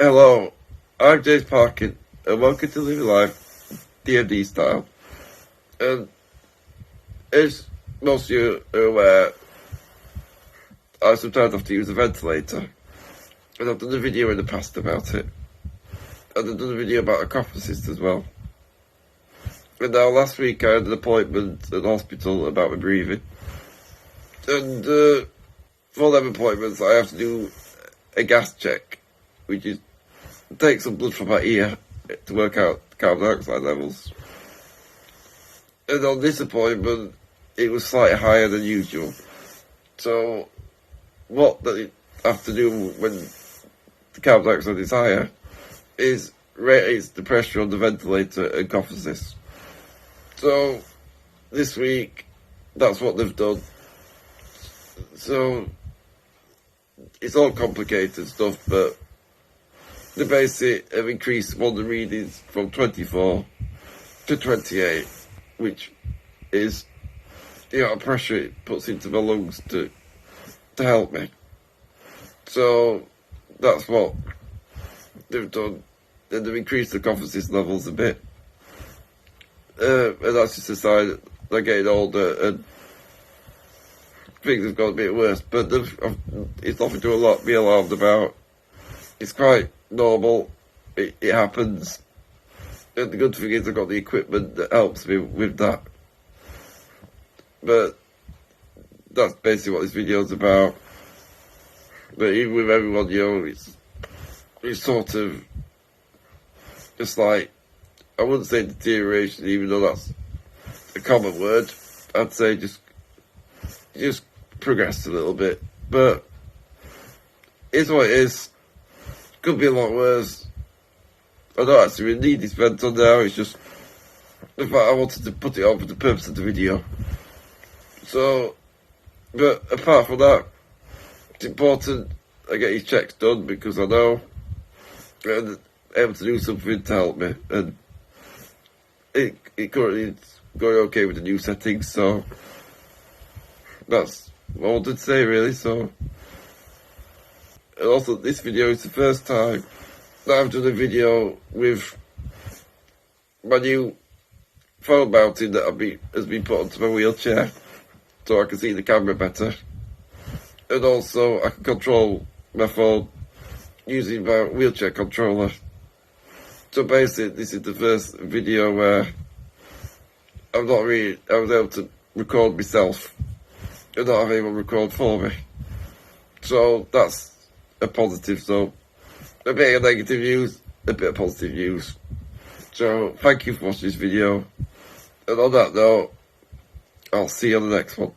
Hello, I'm James Parkin, and welcome to Living Life D&D style. And as most of you are aware, I sometimes have to use a ventilator, and I've done a video in the past about it, and I've done a video about a cough assist as well. And now last week I had an appointment at the hospital about my breathing, and for them appointments I have to do a gas check, which is take some blood from my ear to work out carbon dioxide levels. And on this appointment, it was slightly higher than usual. So, what they have to do when the carbon dioxide is higher is raise the pressure on the ventilator and cough assist. So, this week, that's what they've done. So, it's all complicated stuff, but the basic have increased one of the readings from 24 to 28, which is the amount of pressure it puts into my lungs to help me. So that's what they've done. Then they've increased the cough assist levels a bit. And that's just a sign that they're getting older and things have got a bit worse. But it's nothing to be alarmed about. It's quite normal. It happens. And the good thing is I've got the equipment that helps me with that. But that's basically what this video is about. But even with everyone, it's sort of just like, I wouldn't say deterioration, even though that's a common word. I'd say just progressed a little bit. But it's what it is. Could be a lot worse. I don't actually really need this vent on now, it's just the fact I wanted to put it on for the purpose of the video. So, but apart from that, it's important I get these checks done because I know I'm able to do something to help me. And it currently is going okay with the new settings, so that's what I wanted to say really. So, and also this video is the first time that I've done a video with my new phone mounting that has been put onto my wheelchair, so I can see the camera better. And also I can control my phone using my wheelchair controller. So basically this is the first video where I was able to record myself and not have anyone record for me. So that's a positive. So a bit of negative news, a bit of positive news. So thank you for watching this video. And on that note, I'll see you on the next one.